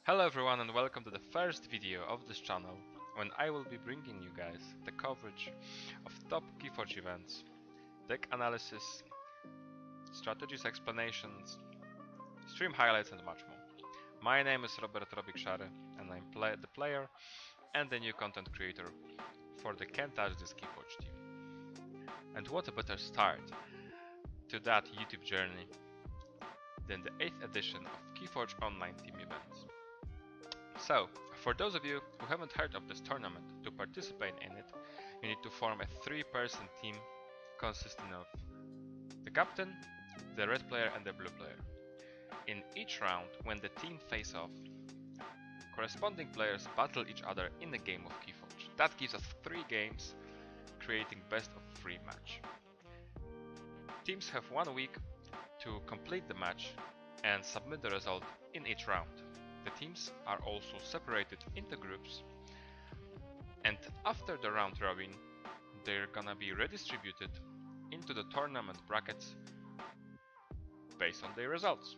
Hello everyone and welcome to the first video of this channel when I will be bringing you guys the coverage of top Keyforge events, deck analysis, strategies explanations, stream highlights and much more. My name is Robert Robikszary and I'm the player and the new content creator for the Can't Touch This Keyforge team. And what a better start to that YouTube journey than the 8th edition of Keyforge Online Team Events. So, for those of you who haven't heard of this tournament, to participate in it, you need to form a 3-person team consisting of the captain, the red player and the blue player. In each round, when the team face off, corresponding players battle each other in a game of Keyforge. That gives us 3 games, creating best of 3 match. Teams have 1 week to complete the match and submit the result in each round. The teams are also separated into groups, and after the round robin, they're gonna be redistributed into the tournament brackets based on their results.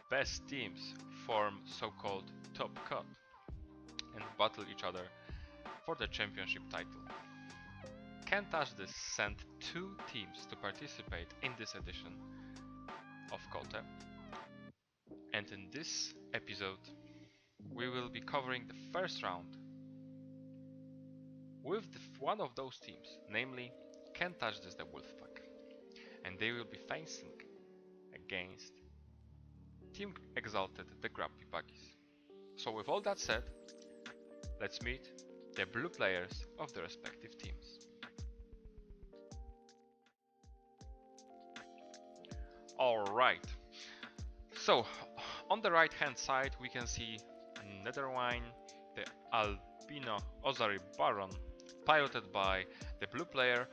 Best teams form so-called top cut and battle each other for the championship title. Can't Touch This sent 2 teams to participate in this edition of KOTE. And in this episode, we will be covering the first round with one of those teams, namely Can't Touch This the WolfpACk. And they will be facing against Team Exalted the Buggies. So with all that said, let's meet the blue players of the respective teams. Alright, so on the right hand side we can see Netherwine, the Albino Ozari Baron, piloted by the blue player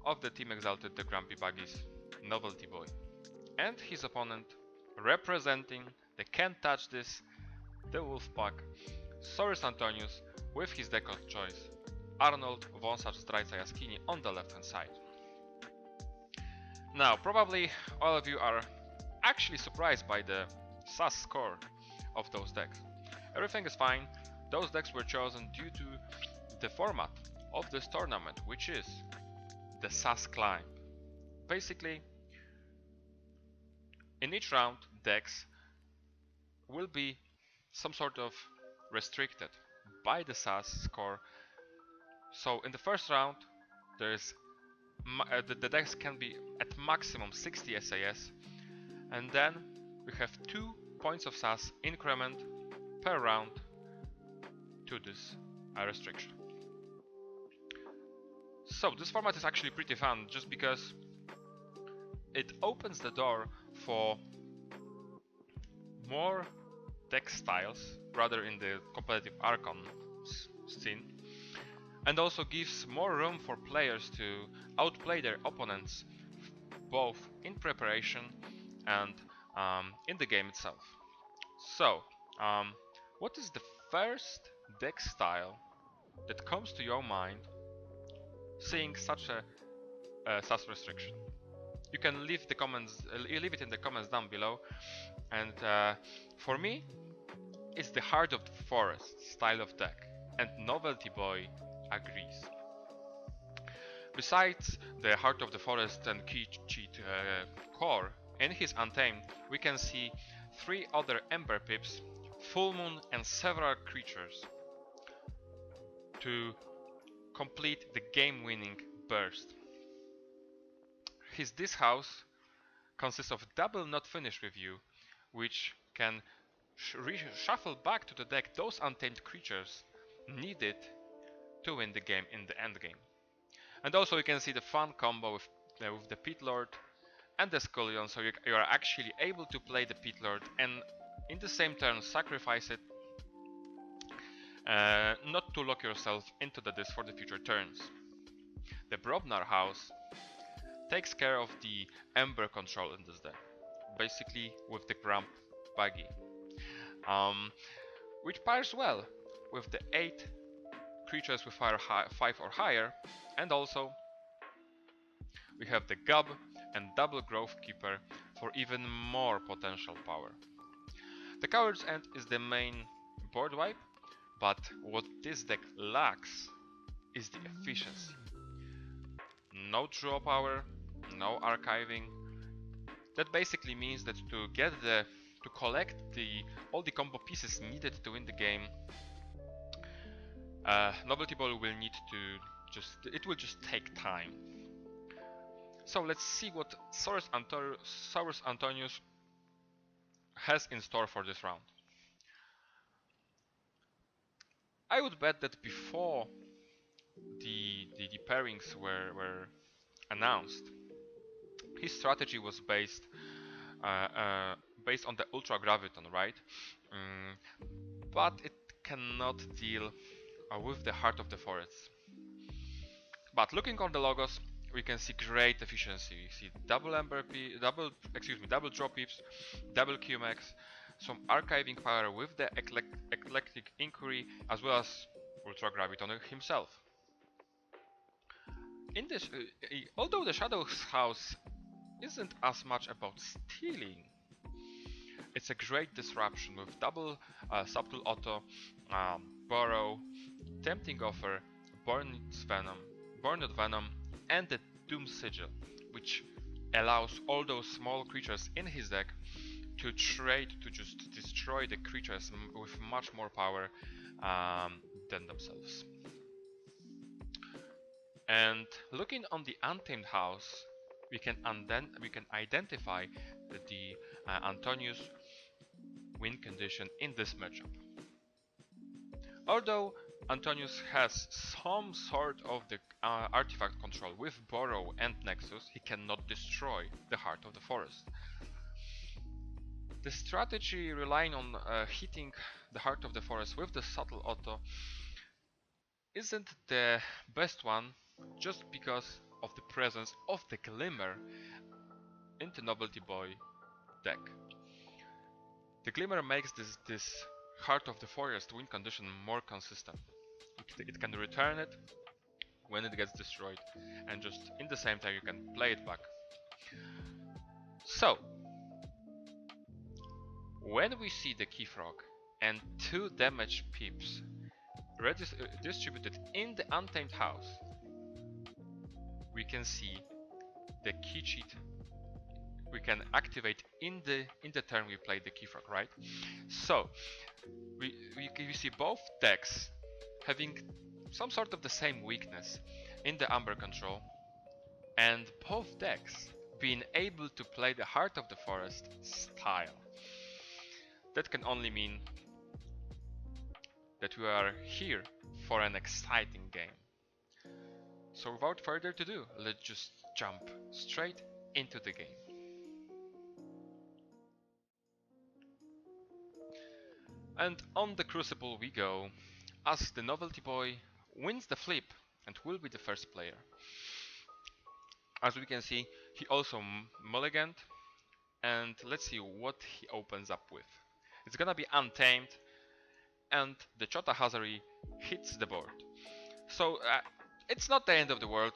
of the Team Exalted the Buggies, Novelty Boy, and his opponent representing the Can't Touch This the WolfpACk, Soris Antonius, with his deck of choice, Arnold Wąsacz Zdrajca Jaskini on the left hand side. Now, probably all of you are actually surprised by the SAS score of those decks. Everything is fine. Those decks were chosen due to the format of this tournament, which is the SAS climb. Basically, in each round, decks will be some sort of restricted by the SAS score. So in the first round, there's the decks can be at maximum 60 SAS, and then we have 2 points of SAS increment per round to this restriction. So this format is actually pretty fun, just because it opens the door for more deck styles rather in the competitive Archon scene, and also gives more room for players to outplay their opponents both in preparation and in the game itself. So, what is the first deck style that comes to your mind seeing such a SAS restriction? You can leave it in the comments down below, and for me, it's the Heart of the Forest style of deck, and Novelty Boy agrees. Besides the Heart of the Forest and Key Cheat core, in his Untamed we can see 3 other Ember Pips, Full Moon and several creatures to complete the game-winning burst. His This House consists of double Not Finished Review, which can shuffle back to the deck those Untamed creatures needed to win the game in the endgame. And also you can see the fun combo with the Pit Lord and the Scullion, so you are actually able to play the Pit Lord and in the same turn sacrifice it, not to lock yourself into the disc for the future turns. The Brobnar House takes care of the Ember control in this deck, basically with the Grump Buggy, which pairs well with the 8 creatures with fire 5 or higher, and also we have the Gub and double Grove Keeper for even more potential power. The Coward's End is the main board wipe, but what this deck lacks is the efficiency. No draw power, no archiving. That basically means that to collect all the combo pieces needed to win the game, Novelty Ball will need to it will just take time. So let's see what Saurus Antonius has in store for this round. I would bet that before the pairings were announced, his strategy was based on the Ultra Graviton, right? But it cannot deal with the Heart of the Forest. But looking on the logos, we can see great efficiency. We see double drop pips, double QMax, some archiving power with the eclectic inquiry, as well as Ultra Graviton himself. In this, although the Shadows House isn't as much about stealing, it's a great disruption with double subtle auto, borrow, tempting offer, Borned Venom, and the Doom Sigil, which allows all those small creatures in his deck to trade to just destroy the creatures with much more power than themselves. And looking on the Untamed House, we can identify the Antonius win condition in this matchup. Although Antonius has some sort of the artifact control with Borrow and Nexus, he cannot destroy the Heart of the Forest. The strategy relying on hitting the Heart of the Forest with the subtle auto isn't the best one, just because of the presence of the Glimmer in the Novelty Boy deck. The Glimmer makes this Heart of the Forest win condition more consistent. It can return it when it gets destroyed, and just in the same time you can play it back. So, when we see the Key Frog and 2 damage pips distributed in the Untamed House, we can see the Key Cheat we can activate in the turn we play the Key Frog, right? So we see both decks having some sort of the same weakness in the Amber control, and both decks being able to play the Heart of the Forest style. That can only mean that we are here for an exciting game. So without further ado, let's just jump straight into the game. And on the Crucible we go, as the Novelty Boy wins the flip and will be the first player. As we can see, he also mulliganed, and let's see what he opens up with. It's gonna be Untamed, and the Chota Hazari hits the board. So it's not the end of the world.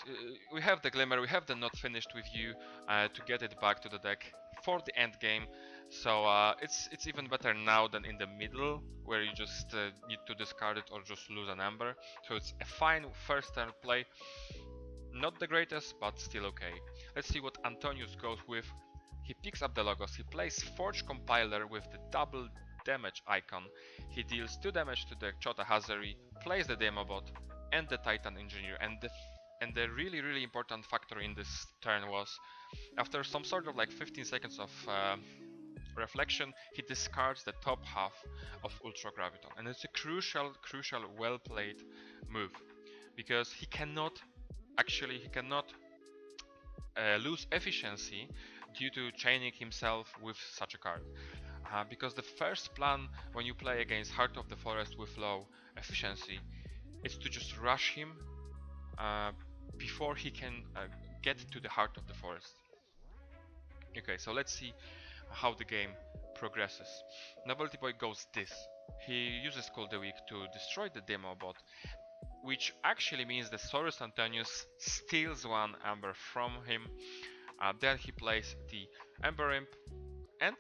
We have the Glimmer, we have the Not Finished with You to get it back to the deck for the end game. So it's even better now than in the middle, where you just need to discard it or just lose an Amber. So it's a fine first turn play. Not the greatest, but still okay. Let's see what Antonius goes with. He picks up the Logos, he plays Forge Compiler with the double damage icon. He deals 2 damage to the Chota Hazari, plays the Demobot and the Titan Engineer. And the really important factor in this turn was, after some sort of like 15 seconds of reflection, he discards the top half of Ultra Graviton. And it's a crucial, well played move, because he cannot lose efficiency due to chaining himself with such a card. Because the first plan when you play against Heart of the Forest with low efficiency is to just rush him before he can get to the Heart of the Forest. Okay, so let's see how the game progresses. Novelty Boy goes this. He uses Cool the Weak to destroy the demo bot, which actually means that Saurus Antonius steals 1 Amber from him. Then he plays the Ember Imp, and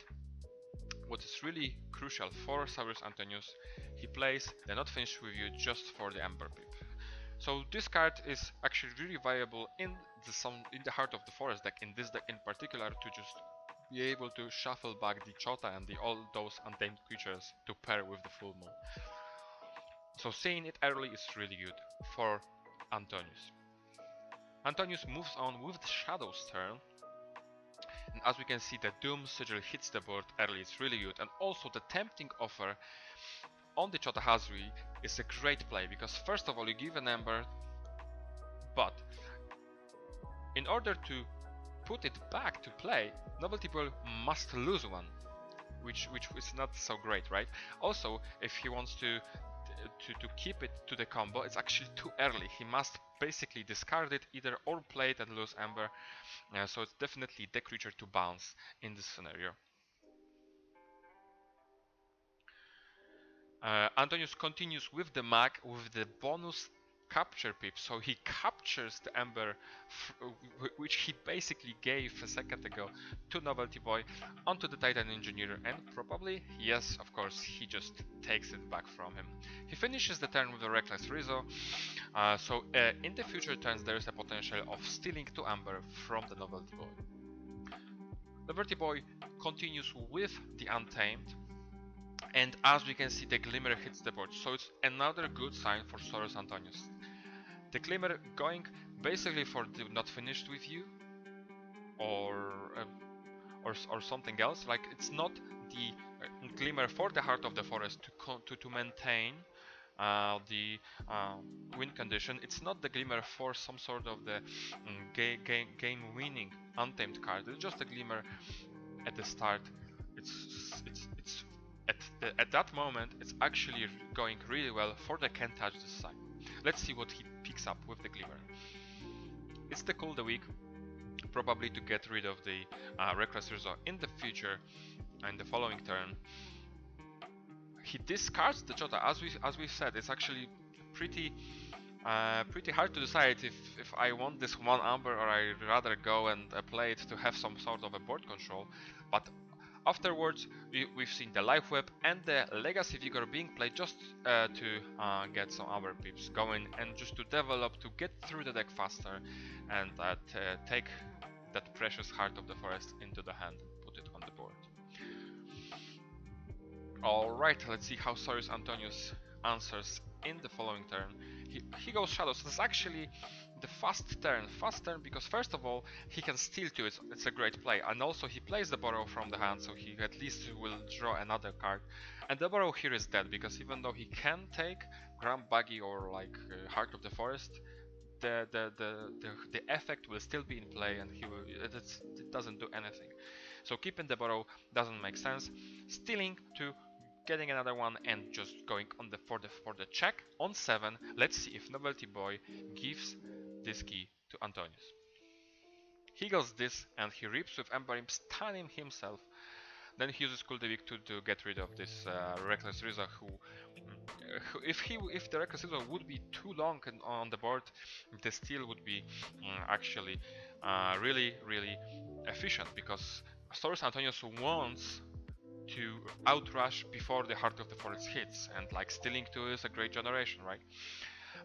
what is really crucial for Saurus Antonius, he plays the not finished with you just for the Ember Pip. So this card is actually really viable in the Heart of the Forest deck, in this deck in particular, to just be able to shuffle back the Chota and all those untamed creatures to pair with the full moon. So seeing it early is really good for Antonius. Antonius moves on with the Shadow's turn, and as we can see, the Doom Sigil hits the board early, it's really good, and also the Tempting Offer on the Chota Hazri is a great play, because first of all you give an Ember, but in order to put it back to play, Novelty Boy must lose one, which is not so great, right? Also, if he wants to keep it to the combo, it's actually too early. He must basically discard it either or play it and lose Ember. So it's definitely the creature to bounce in this scenario. Antonius continues with the mag with the bonus capture pip, so he captures the Ember which he basically gave a second ago to Novelty Boy onto the Titan Engineer, and probably, yes, of course, he just takes it back from him. He finishes the turn with a Reckless Rizzo, so in the future turns there is a potential of stealing 2 Ember from the Novelty Boy. Novelty Boy continues with the Untamed, and as we can see, the Glimmer hits the board, so it's another good sign for Saurus Antonius. The Glimmer going basically for the not finished with you, or something else. Like, it's not the Glimmer for the Heart of the Forest to maintain the win condition. It's not the Glimmer for some sort of the game winning Untamed card. It's just a Glimmer at the start. It's at that moment, it's actually going really well for the Can't Touch this side. Let's see what he picks up with the Glimmer. It's the Cool the Week, probably to get rid of the Reckless Rizzo in the future, and the following turn. He discards the Chota, as we said. It's actually pretty hard to decide if I want this 1 Amber or I'd rather go and play it to have some sort of a board control. But afterwards, we've seen the Life Web and the Legacy Vigor being played just to get some Amber pips going, and just to develop, to get through the deck faster, and take that precious Heart of the Forest into the hand and put it on the board. Alright, let's see how Saurus Antonius answers in the following turn. He goes Shadows. It's actually the fast turn because first of all he can steal 2, it's a great play, and also he plays the Burrow from the hand, so he at least will draw another card. And the Burrow here is dead, because even though he can take Grand Buggy or like Heart of the Forest, the effect will still be in play, and it doesn't do anything. So keeping the Burrow doesn't make sense. Stealing 2, getting another one, and just going on for the check on 7. Let's see if Novelty Boy gives this key to Antonius. He goes this, and he rips with Ember Imp, stunning himself. Then he uses Cool the Week to get rid of this Reckless Rizzo, who if the Reckless Rizzo would be too long on the board, the steal would be actually really efficient, because Saurus Antonius wants to outrush before the Heart of the Forest hits, and like stealing 2 is a great generation, right?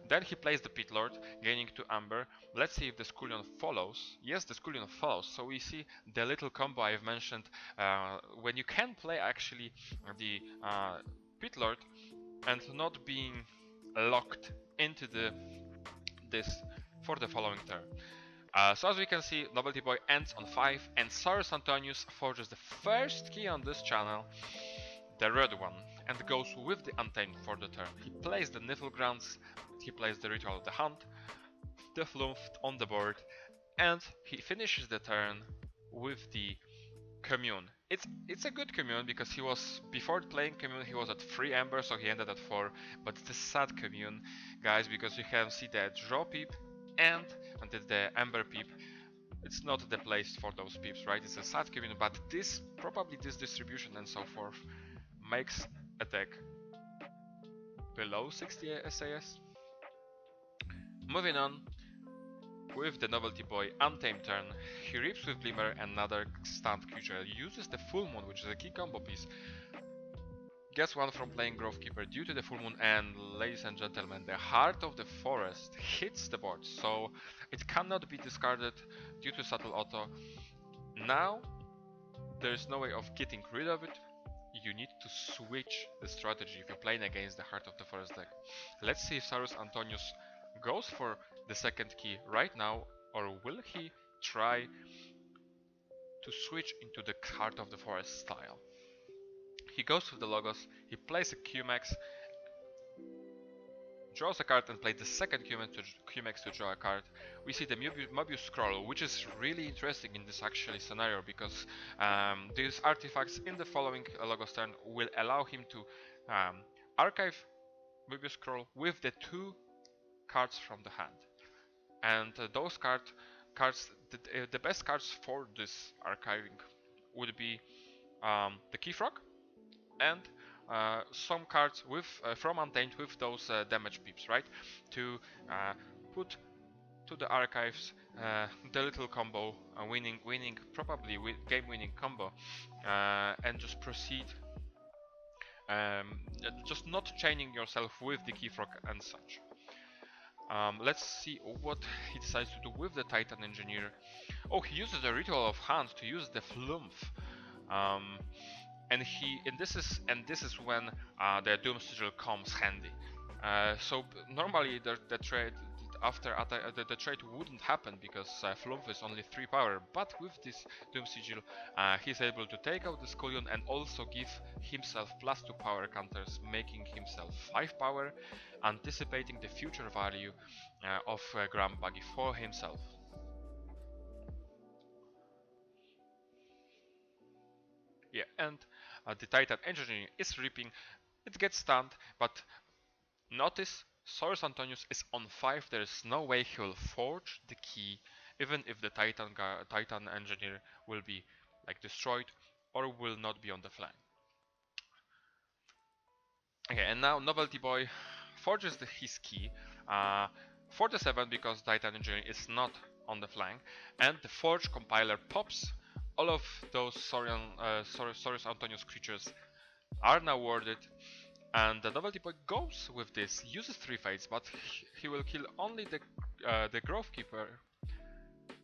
Then he plays the Pit Lord, gaining 2 Amber. Let's see if the Scullion follows. Yes, the Scullion follows, so we see the little combo I've mentioned, when you can play actually the Pit Lord and not being locked into this for the following turn. So as we can see, Novelty Boy ends on 5, and Saurus Antonius forges the first key on this channel, the red one, and goes with the Untamed for the turn. He plays the Niflgrunts, he plays the Ritual of the Hunt, the Flumph on the board, and he finishes the turn with the Commune. It's a good Commune, because he was, before playing Commune, he was at 3 Ember, so he ended at 4, but it's a sad Commune, guys, because you can see the draw peep and the Ember peep. It's not the place for those peeps, right? It's a sad Commune, but probably this distribution and so forth makes a deck below 60 SAS. Moving on, with the novelty boy Untamed turn. He rips with Glimmer, another stunned creature, uses the Full Moon, which is a key combo piece, gets one from playing Grovekeeper due to the Full Moon, and ladies and gentlemen, the Heart of the Forest hits the board, so it cannot be discarded due to Subtle Auto. Now, there is no way of getting rid of it. You need to switch the strategy if you're playing against the Heart of the Forest deck. Let's see if Cyrus Antonius goes for the second key right now, or will he try to switch into the Heart of the Forest style. He goes with the Logos, he plays a QMax, draws a card and plays the second QMax to draw a card. We see the Mobius Scroll, which is really interesting in this actually scenario, because these artifacts in the following Logos turn will allow him to archive Mobius Scroll with the 2 cards from the hand. And those cards, the best cards for this archiving would be the Key Frog and some cards with from Untamed with those damage pips, right? To put to the archives the little combo, probably game-winning combo, and just proceed. Just not chaining yourself with the Key Frog and such. Let's see what he decides to do with the Titan Engineer. Oh, he uses the Ritual of Hand to use the Flumph. And this is when the Doom Sigil comes handy. So normally the trade after the trade wouldn't happen because Flumph is only 3 power, but with this Doom Sigil he's able to take out the Scullion and also give himself +2 power counters, making himself 5 power, anticipating the future value of Grand Buggy for himself. Yeah, and the Titan Engineer is ripping. It gets stunned, but notice Cyrus Antonius is on 5. There is no way he will forge the key, even if the Titan Engineer will be like destroyed or will not be on the flank. Okay, and now Novelty Boy forges his key for the 7 because Titan Engineer is not on the flank, and the Forge Compiler pops. All of those Cyrus Antonius creatures are now warded, and the Novelty Boy goes with this, uses 3 Fates, but he will kill only the Grovekeeper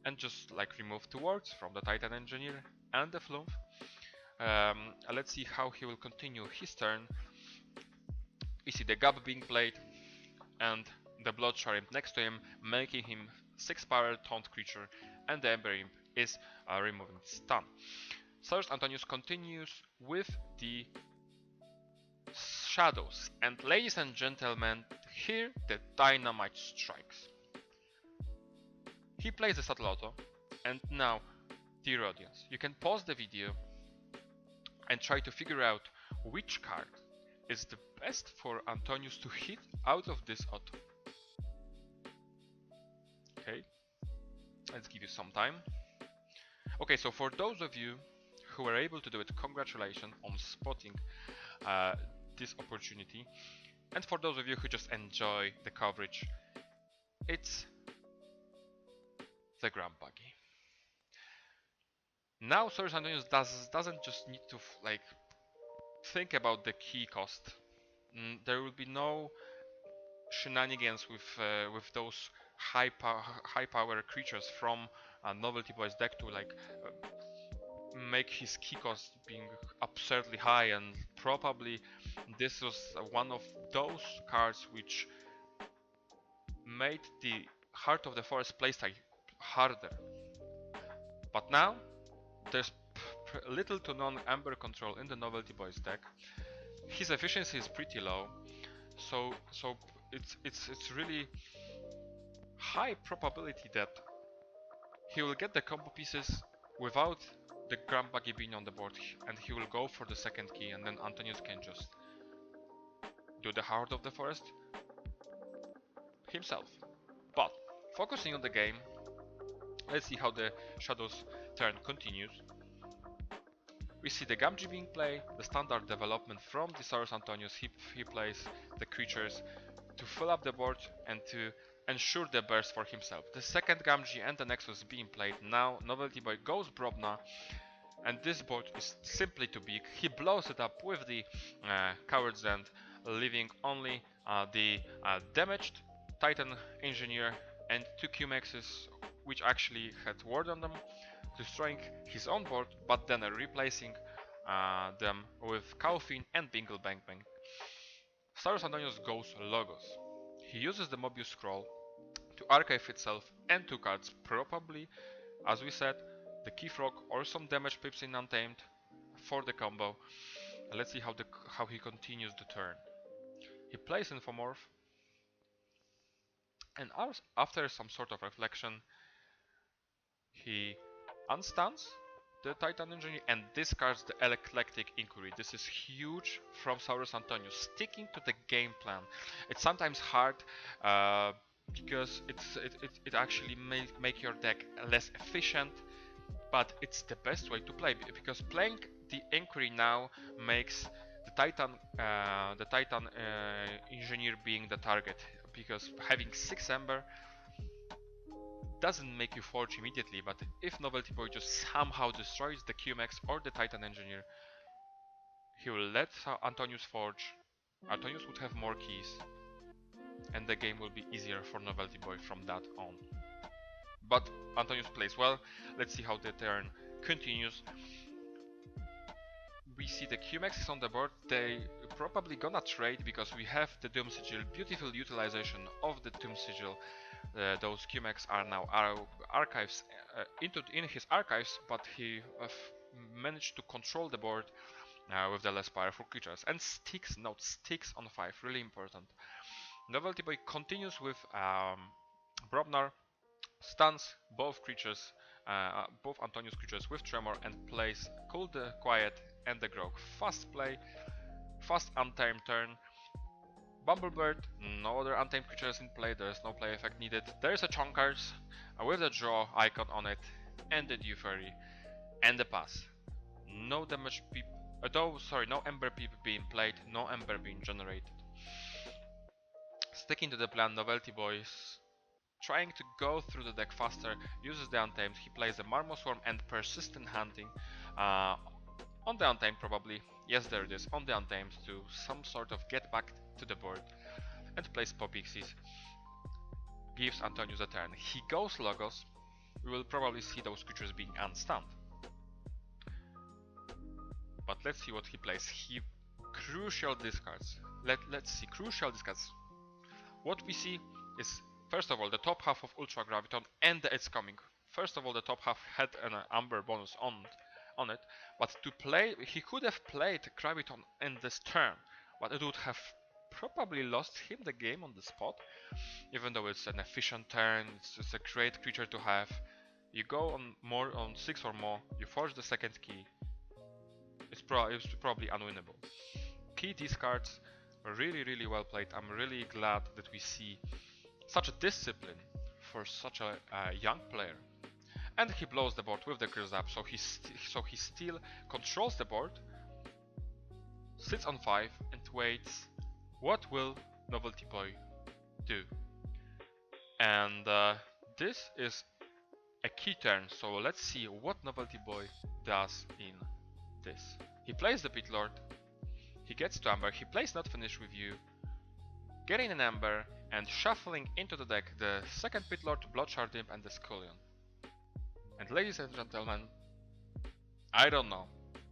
and just like remove 2 wards from the Titan Engineer and the Flumph. Let's see how he will continue his turn. We see the Gab being played and the Blood Shrimp next to him, making him 6 power taunt creature, and the Ember Imp is removing stun. Cyrus Antonius continues with the shadows, and ladies and gentlemen, here the dynamite strikes. He plays the Subtle Auto, and now, dear audience, you can pause the video and try to figure out which card is the best for Antonius to hit out of this auto. Okay, let's give you some time. Okay, so for those of you who were able to do it, congratulations on spotting this opportunity. And for those of you who just enjoy the coverage, it's the Grand Buggy. Now Cyrus Antonius doesn't just need to like think about the key cost. There will be no shenanigans with those high power creatures from Novelty Boy's deck to like make his key cost being absurdly high, and probably this was one of those cards which made the Heart of the Forest playstyle harder. But now there's little to none Ember control in the Novelty Boy's deck. His efficiency is pretty low, so it's really high probability that he will get the combo pieces without the Grand Buggy being on the board, and he will go for the second key, and then Antonius can just do the Heart of the Forest himself. But focusing on the game, let's see how the Shadows turn continues. We see the Gamgee being played, the standard development from the Cyrus Antonius. He plays the creatures to fill up the board and to ensure the burst for himself. The second Gamgee and the Nexus being played. Now Novelty Boy goes Brobna, and this board is simply too big. He blows it up with the Coward's End, leaving only the damaged Titan Engineer and 2 QMaxes, which actually had ward on them, destroying his own board, but then replacing them with Kaufin and Bingle Bang Bang. Saurus Antonius goes Logos. He uses the Mobius Scroll to archive itself and 2 cards, probably, as we said, the Key Frog or some damage pips in Untamed for the combo. Let's see how he continues the turn. He plays Infomorph, and after some sort of reflection, he unstuns the Titan Engineer and discards the Eclectic Inquiry. This is huge from Saurus Antonius, sticking to the game plan. It's sometimes hard because it actually make your deck less efficient, but it's the best way to play, because playing the Inquiry now makes the Titan Engineer being the target, because having 6 Ember doesn't make you forge immediately, but if Novelty Boy just somehow destroys the QMax or the Titan Engineer, he will let Antonius forge, Antonius would have more keys, and the game will be easier for Novelty Boy from that on. But Antonius plays well. Let's see how the turn continues. We see the QMax is on the board. They probably gonna trade because we have the Doom Sigil, beautiful utilization of the Doom Sigil. Those QMax are now archives in his archives, but he managed to control the board with the less powerful creatures. And sticks on 5, really important. Novelty Boy continues with Brobnar, stuns both creatures, both Antonius creatures with Tremor, and plays Cool the Quiet and the Grog. Fast play, fast untamed turn. Bumblebird, no other untamed creatures in play, there is no play effect needed. There is a Chonkers with the draw icon on it, and the Dew Fairy, and the pass. No damage peep, no Ember peep being played, no Ember being generated. Sticking to the plan, Novelty Boys trying to go through the deck faster, uses the Untamed. He plays the Marmoset Swarm and Persistent Hunting on the Untamed probably. Yes, there it is, on the Untamed, to some sort of get back to the board, and plays Popixies. Gives Antonius a turn. He goes Logos. We will probably see those creatures being unstunned. But let's see what he plays. He crucial discards. Let's see, crucial discards. What we see is, first of all, the top half of Ultra Graviton and the It's Coming. First of all, the top half had an Amber bonus on it, but to play, he could have played Graviton in this turn, but it would have probably lost him the game on the spot. Even though it's an efficient turn, it's a great creature to have. You go on 6 or more, you forge the second key. It's probably unwinnable. Key discards, really well played. I'm really glad that we see such a discipline for such a young player. And he blows the board with the Grizzap, so he still controls the board, sits on 5 and waits. What will Novelty Boy do? And this is a key turn, so let's see what Novelty Boy does in this. He plays the Pit Lord, he gets to Amber, he plays Not Finished With You, getting an Amber and shuffling into the deck the second Pit Lord, Bloodshard Imp, and the Scullion. And ladies and gentlemen, I don't know,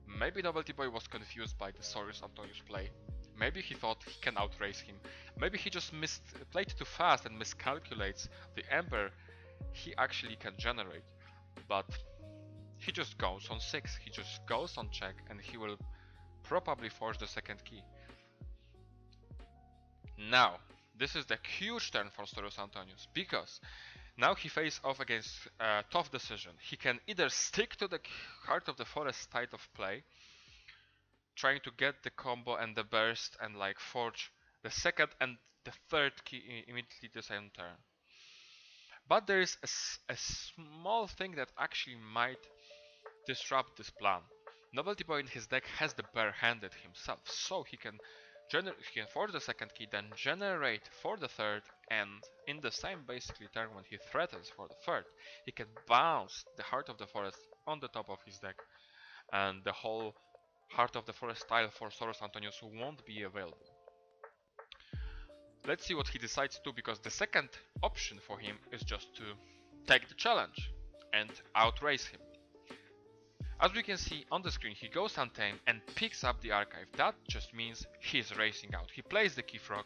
maybe Novelty Boy was confused by the Saurus Antonius play. Maybe he thought he can outrace him. Maybe he just played too fast and miscalculates the Ember he actually can generate. But he just goes on 6, he just goes on check, and he will probably forge the second key. Now, this is the huge turn for Saurus Antonius, because now he faces off against a tough decision. He can either stick to the Heart of the Forest type of play, trying to get the combo and the burst and like forge the second and the third key immediately the same turn. But there is a small thing that actually might disrupt this plan. Novelty Boy in his deck has the bare-handed himself, so he can he can forge the second key, then generate for the third, and in the same basically turn when he threatens for the third, he can bounce the Heart of the Forest on the top of his deck, and the whole Heart of the Forest tile for Soros Antonius won't be available. Let's see what he decides to, because the second option for him is just to take the challenge and outrace him. As we can see on the screen, he goes Untamed and picks up the archive. That just means he's racing out. He plays the Keyfrog.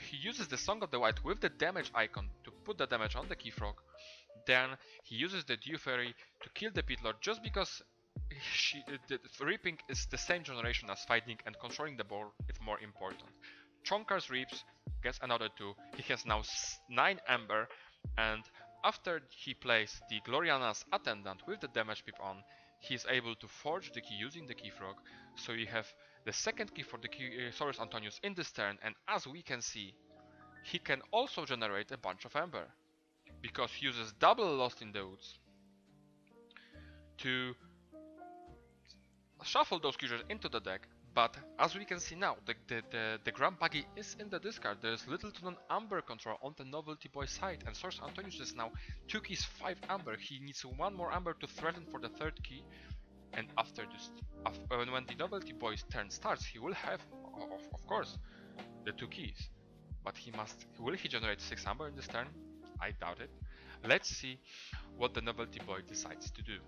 He uses the Song of the Wild with the damage icon to put the damage on the Keyfrog. Then he uses the Dew Fairy to kill the Pit Lord, just because the Reaping is the same generation as Fighting, and controlling the board is more important. Chonkar's Reaps gets another 2. He has now 9 Amber, and after he plays the Gloriana's Attendant with the damage pip on, he is able to forge the key using the Keyfrog. So you have the second key for the Soros Antonius in this turn, and as we can see, he can also generate a bunch of Amber, because he uses double Lost in the Woods to shuffle those creatures into the deck. But as we can see now, the Grand Buggy is in the discard. There's little to none Amber control on the Novelty Boy side, and Soros Antonius is now 2 keys, 5 Amber. He needs 1 more Amber to threaten for the third key, and after this, when the Novelty Boy's turn starts, he will have, of course, the 2 keys. But will he generate 6 Amber in this turn? I doubt it. Let's see what the Novelty Boy decides to do.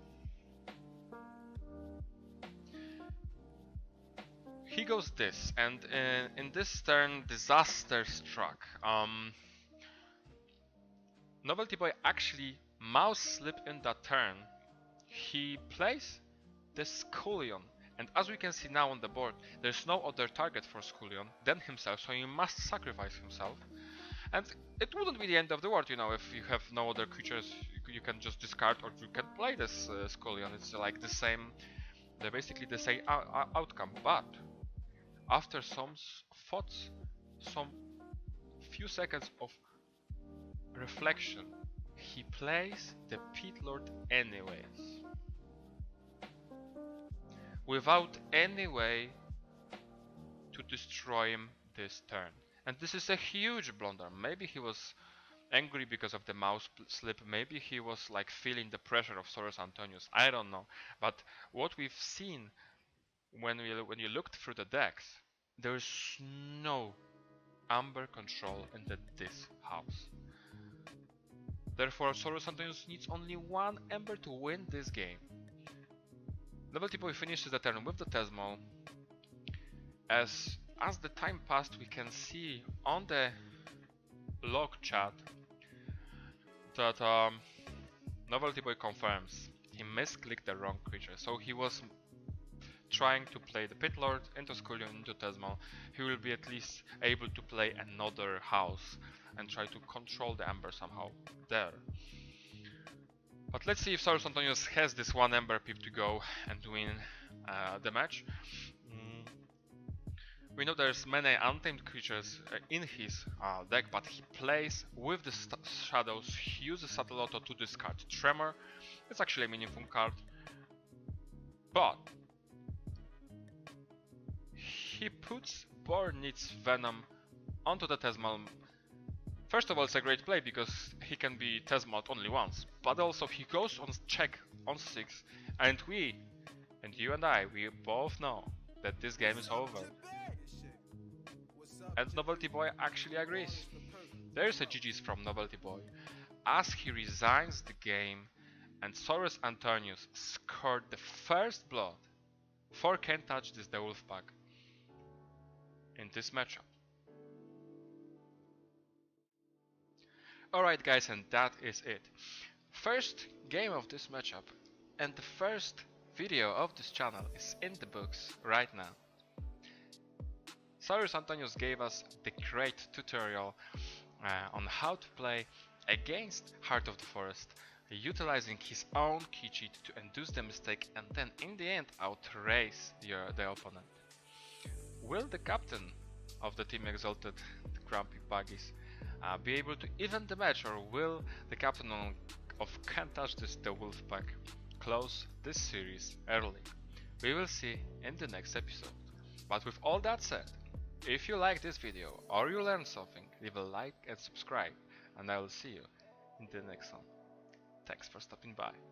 He goes this, and in this turn, disaster struck. Novelty Boy actually mouse slip in that turn. He plays the Scullion, and as we can see now on the board, there's no other target for Scullion than himself, so he must sacrifice himself. And it wouldn't be the end of the world, you know, if you have no other creatures, you can just discard, or you can play this Scullion. It's like the same, they're basically the same outcome, but after some thoughts, some few seconds of reflection, he plays the Pit Lord anyways, without any way to destroy him this turn. And this is a huge blunder. Maybe he was angry because of the mouse slip, maybe he was like feeling the pressure of Soros Antonius, I don't know. But what we've seen when you looked through the decks, there's no Amber control in this house. Therefore, Soros Antonius needs only 1 Amber to win this game. Novelty Boy finishes the turn with the Tesmo. As the time passed, we can see on the log chat that Novelty Boy confirms he misclicked the wrong creature. So he was trying to play the Pit Lord into Scullion into Tesmo. He will be at least able to play another house and try to control the Amber somehow there. But let's see if Soros Antonius has this 1 Amber pip to go and win the match. We know there's many untamed creatures in his deck, but he plays with the shadows. He uses Subtle Auto to discard Tremor. It's actually a meaningful card, but he puts Born Needs Venom onto the Tesmal. First of all, it's a great play because he can be Tesmaled only once, but also he goes on check on 6, and you and I, we both know that this game is over. And Novelty Boy actually agrees. There's a GG's from Novelty Boy as he resigns the game, and Soros Antonius scored the first blood for Can't Touch This the WolfpACk in this matchup. Alright guys, and that is it. First game of this matchup and the first video of this channel is in the books right now. Soros Antonius gave us the great tutorial on how to play against Heart of the Forest, utilizing his own key cheat to induce the mistake and then in the end outrace the opponent. Will the captain of the team Exalted, the Grumpy Buggies, be able to even the match, or will the captain of Can't Touch This the WolfpACk close this series early? We will see in the next episode. But with all that said, If you like this video or you learned something, leave a like and subscribe, and I will see you in the next one. Thanks for stopping by.